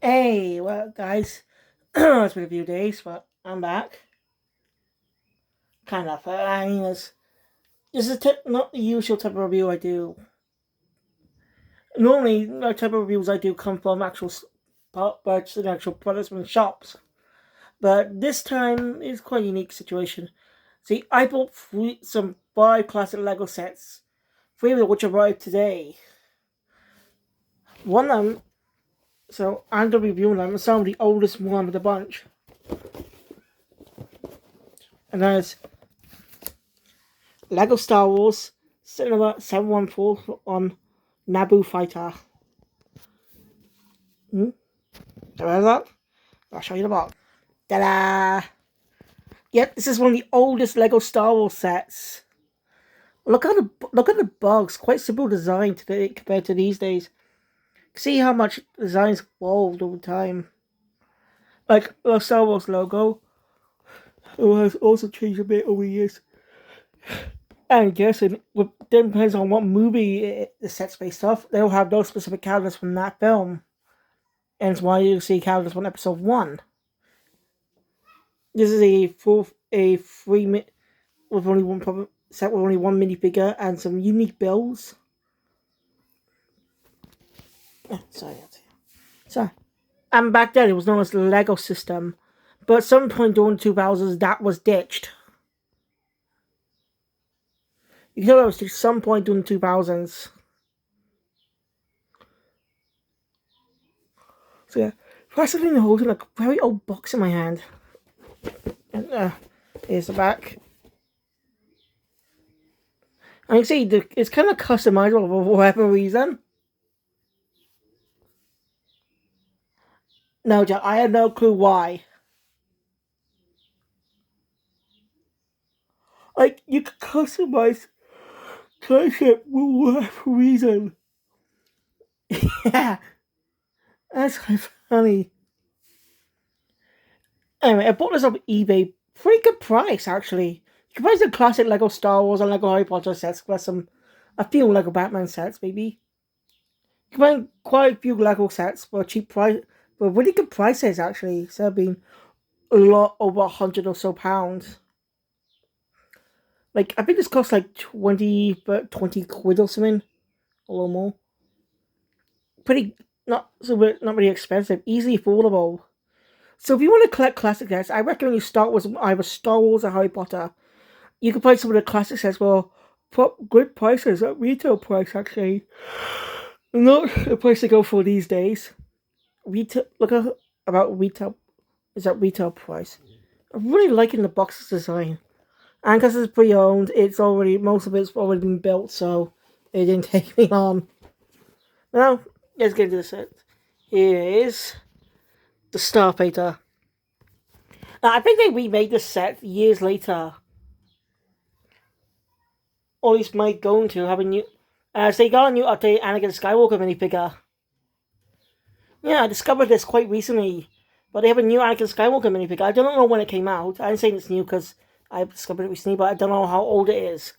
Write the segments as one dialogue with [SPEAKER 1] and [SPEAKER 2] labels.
[SPEAKER 1] Hey, well, guys, it's been a few days, but I'm back. Kind of. I mean, this is not the usual type of review I do. Normally, the type of reviews I do come from purchasing actual products from shops. But this time is quite a unique situation. See, I bought some 5 classic Lego sets, 3 of which arrived today. One of them, so I'm going to review them, some of the oldest one of the bunch. And there's Lego Star Wars Cinema 714 on Naboo Fighter. Remember that? I'll show you the box. Ta-da! Yep, this is one of the oldest Lego Star Wars sets. Look at the box. Quite simple design today compared to these days. See how much designs evolved over time. Like the Star Wars logo, it has also changed a bit over the years. I'm guessing, it depends on what movie the set's based off. They'll have those specific characters from that film. And it's why you see characters from episode 1. This is a free with only one set with only one minifigure and some unique builds. Sorry. So, and back then it was known as the Lego system, but at some point during the 2000s that was ditched. You can tell it was at some point during the 2000s. So yeah, fascinating holding a very old box in my hand. And here's the back. And you see, it's kind of customizable for whatever reason. No, Jack, I have no clue why. Like, you can customize Close-up for whatever reason. Yeah, that's kind of funny. Anyway, I bought this off eBay. Pretty good price, actually. You can buy some classic Lego Star Wars and Lego Harry Potter sets, plus a few Lego Batman sets, maybe. You can buy quite a few Lego sets for a cheap price, for really good prices, actually. So being a lot over 100 or so pounds. Like, I think this costs like 20 quid or something. A little more. Pretty, not really expensive. Easily affordable. So if you want to collect classic sets, I recommend you start with either Star Wars or Harry Potter. You can find some of the classic sets for good prices at retail price, actually. Not the price to go for these days. Retail, look at about retail, is that retail price. I'm really liking the box's design. And because it's pre-owned, most of it's already been built, so it didn't take me long. Now, let's get into the set. Here is the Starfighter. Now, I think they remade this set years later. Or at least might going to have a new... As they got a new update Anakin Skywalker minifigure. Yeah, I discovered this quite recently. But they have a new Anakin Skywalker minifigure. I don't know when it came out. I'm saying it's new because I discovered it recently, but I don't know how old it is.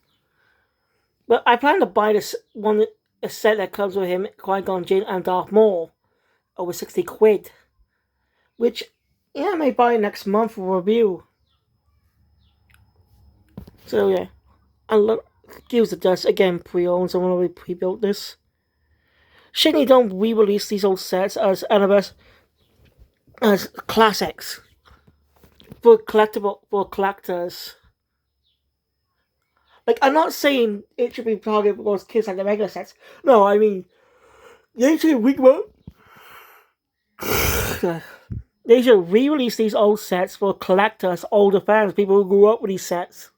[SPEAKER 1] But I plan to buy this one, a set that comes with him, Qui-Gon Jinn, and Darth Maul. Over 60 quid. Which, yeah, I may buy next month for review. So, yeah. And look, gives the dust again pre-owned, someone already pre-built this. Shame they don't re-release these old sets as classics for collectors. Like, I'm not saying it should be targeted for those kids like the regular sets. No, I mean they should they should re-release these old sets for collectors, older fans, people who grew up with these sets,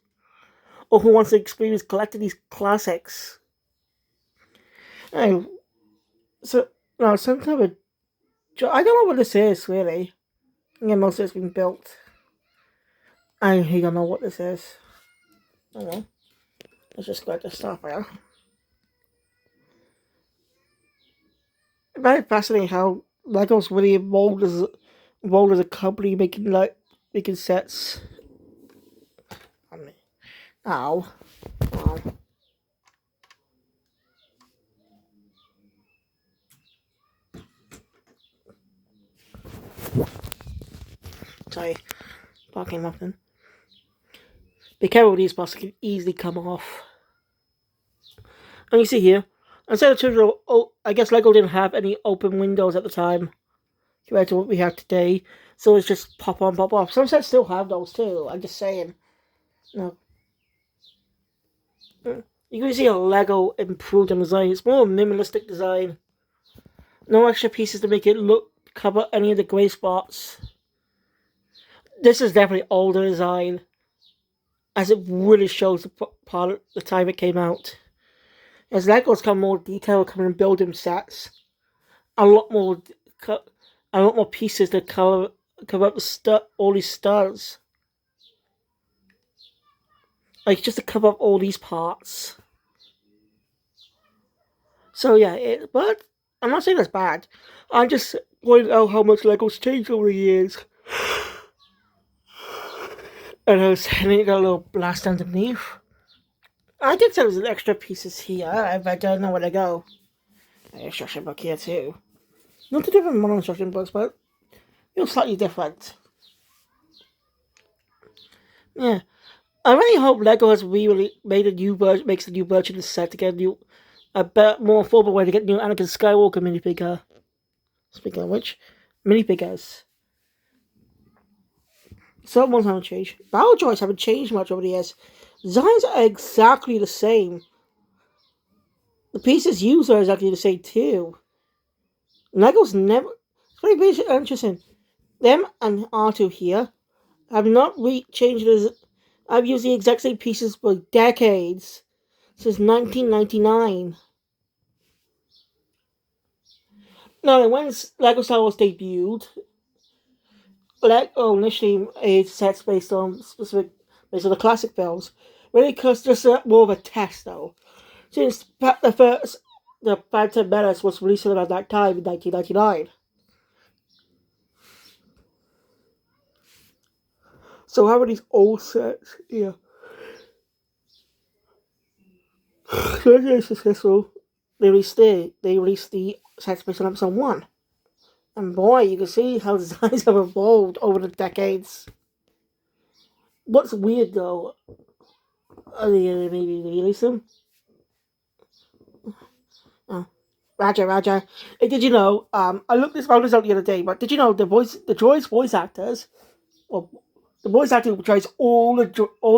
[SPEAKER 1] or who wants to experience collecting these classics. Anyway, so no, some kind of I don't know what this is really. Yeah, most of it's been built. I don't know what this is. I don't know. Let's just get this stuff out. It's very fascinating how Lego's really evolved as a company making sets. I mean, ow. Ow. Sorry, barking nothing. Be careful, these parts can easily come off. And you see here, instead of traditional, I guess Lego didn't have any open windows at the time compared to what we have today. So it's just pop on, pop off. Some sets still have those too. I'm just saying. No. You can see a Lego improved on design. It's more minimalistic design. No extra pieces to make it cover any of the grey spots. This is definitely older design, as it really shows the part of the time it came out. As Legos come more detailed, coming in building sets, a lot more pieces to cover up all these studs. Like just to cover up all these parts. So yeah, but I'm not saying that's bad. I'm just pointing out how much Lego's changed over the years. And I was saying it got a little blast underneath. I did say there's extra pieces here, but I don't know where to go. An instruction book here too. Not the different model instruction books, but slightly different. Yeah. I really hope Lego has really made makes a new version of the set to get a better, more affordable way to get new Anakin Skywalker minifigure. Speaking of which, minifigures. Some ones haven't changed. Battle droids haven't changed much over the years. Designs are exactly the same. The pieces used are exactly the same too. Lego's never. It's very interesting. Them and R2 here have not changed. I've used the exact same pieces for decades, since 1999. Now, when Lego Star Wars debuted, Lego initially made sets based on the classic films, really because just more of a test though. Since the Phantom Menace was released around that time in 1999. So how are these old sets here? So they're successful. They released the sets based on episode 1. And boy, you can see how designs have evolved over the decades. What's weird though, are they maybe release them? Oh, Roger. Hey, did you know, I found this out the other day, but did you know the droids voice actors, well, the voice actor who portrays all the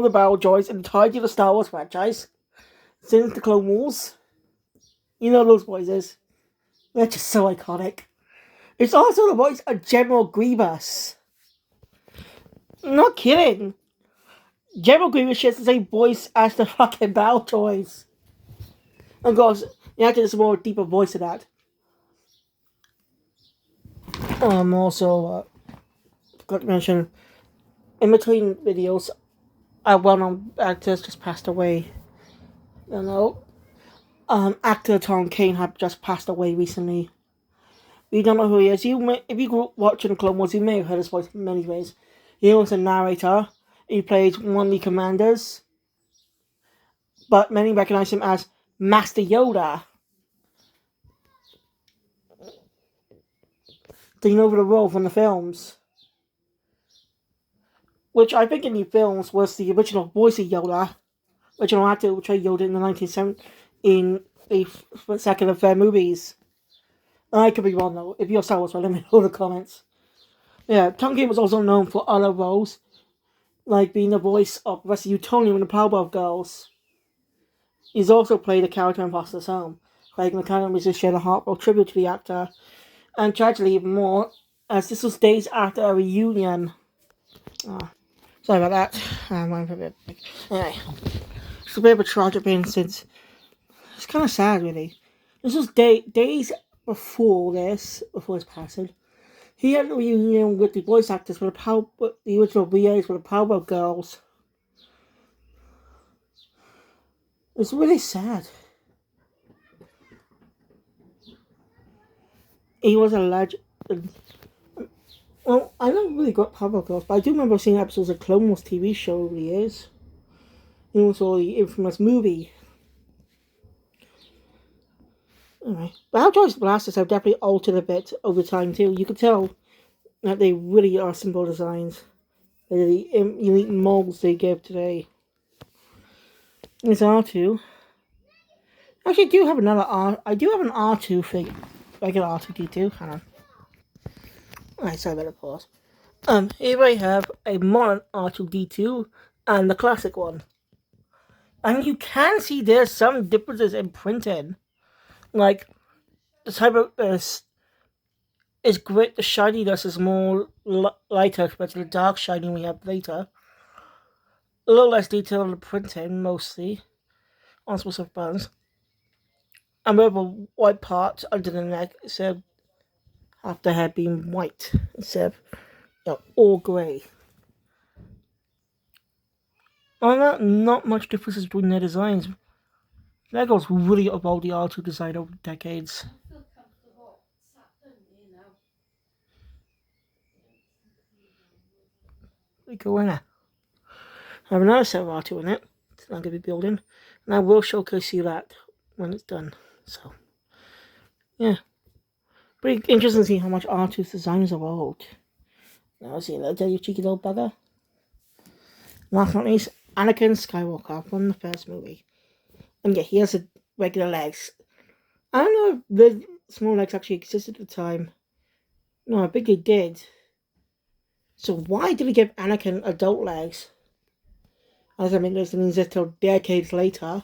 [SPEAKER 1] battle droids in the entirety of the Star Wars franchise since the Clone Wars? You know those voices. They're just so iconic. It's also the voice of General Grievous. Not kidding. General Grievous shares the same voice as the fucking battle droids. Of course, the actor has a more deeper voice than that. Also, forgot to mention, in between videos, a well-known actor just passed away. You know, actor Tom Kane had just passed away recently. You don't know who he is. If you grew up watching Clone Wars, you may have heard his voice in many ways. He was a narrator. He played one of the commanders, but many recognize him as Master Yoda. Taking over the role from the films, which I think in the films was the original voice of Yoda, original actor who portrayed Yoda in the 1970s in the second and third movies. I could be wrong though. If you're Star Wars, let me know in the comments. Yeah, Tom Kane was also known for other roles, like being the voice of Professor Utonium in the Powerpuff Girls. He's also played a character in Foster's Home. Craig McCann was just shared a heartfelt tribute to the actor, and tragically even more, as this was days after a reunion. Oh, sorry about that. Anyway, it's a bit of a tragic incident. It's kind of sad, really. This was days before his passing. He had a reunion with the voice actors for the original VAs for the Powerpuff Girls. It's really sad. He was a legend. Well, I don't really got Powerpuff Girls, but I do remember seeing episodes of Clone Wars TV show over the years. It was all the infamous movie. Anyway, but how Joyce Blasters have definitely altered a bit over time too. You could tell That they really are simple designs. They're the unique molds they give today. It's R2. Actually, I do have another R. I do have an R2 figure. Regular R2D2. Hang on. Alright, sorry about the pause. Here I have a modern R2D2 and the classic one. And you can see there's some differences in printing. Like, the type of is great. The shininess is more lighter compared to the dark shiny we have later. A little less detail in the printing, mostly, on specific buttons. And we have a white part under the neck instead of half the head being white instead of all grey. On that, not much differences between their designs. Lego's really evolved the R2 design over decades. We go in there. I have another set of R2 in it that I'm going to be building, and I will showcase you that when it's done. So, yeah. Pretty interesting to see how much R2's design has evolved. Now, see, let's tell you, cheeky little bugger. Last but not least, Anakin Skywalker from the first movie. And yeah, he has a regular legs. I don't know if the small legs actually existed at the time. No, I think they did. So why did we give Anakin adult legs? As I mean, this didn't exist till decades later.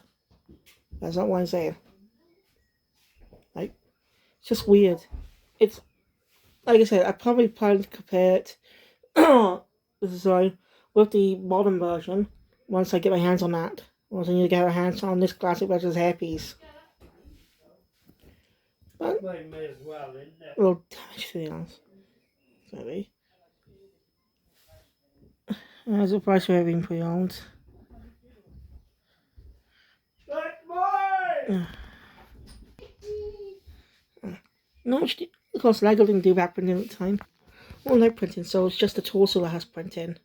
[SPEAKER 1] That's not what I'm saying. Like, it's just weird. It's, like I said, I probably plan to compare it, the design, with the modern version, once I get my hands on that. Once I need to get my hands on this classic version's hairpiece. But, a little damage to the arms. Maybe. There's a price for having pre-owned. No, of course, Lego didn't do back printing at the time. Well, no printing, so it's just the torso that has printing.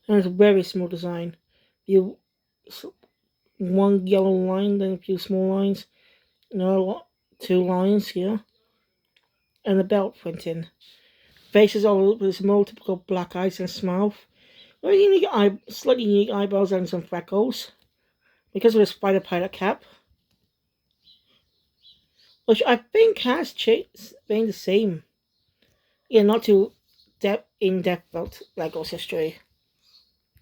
[SPEAKER 1] And it's a very small design. You one yellow line, then a few small lines, another two lines here, and the belt printing. Faces all with more typical black eyes and a smile. Very unique slightly unique eyebrows and some freckles. Because of the spider pilot cap. Which I think has been the same. Yeah, not too in-depth about Lego's history.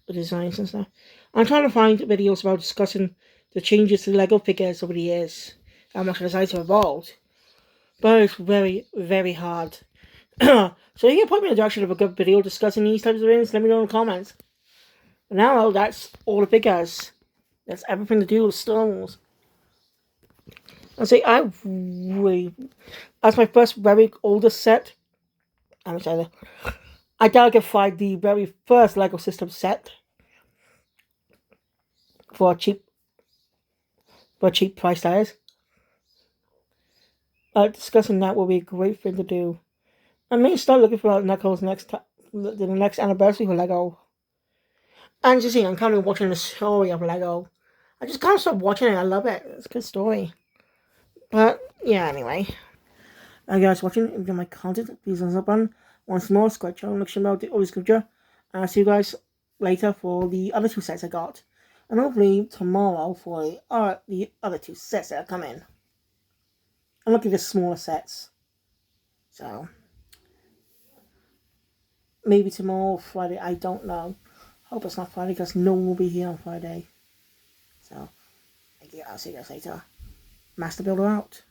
[SPEAKER 1] The designs and stuff. I'm trying to find videos about discussing the changes to Lego figures over the years. How much the designs have evolved. But it's very, very hard. So you can point me in the direction of a good video discussing these types of things, let me know in the comments. But now that's all the figures. That's everything to do with Star Wars. I say that's my first very oldest set. I'm excited. I doubt I can find the very first Lego system set for a cheap price, that is. Discussing that will be a great thing to do. I may start looking for Lego's the next anniversary for Lego. And you see, I'm kind of watching the story of Lego. I just can't stop watching it. I love it. It's a good story. But yeah, anyway. Thank you guys for watching. If you enjoy my content, please thumbs up button. Once more, subscribe to the channel, make sure about the always scripture. And I'll see you guys later for the other two sets I got. And hopefully tomorrow for the other two sets that come in. I'm looking at smaller sets. So maybe tomorrow or Friday, I don't know. Hope it's not Friday because no one will be here on Friday. So thank you, I'll see you guys later. Master Builder out.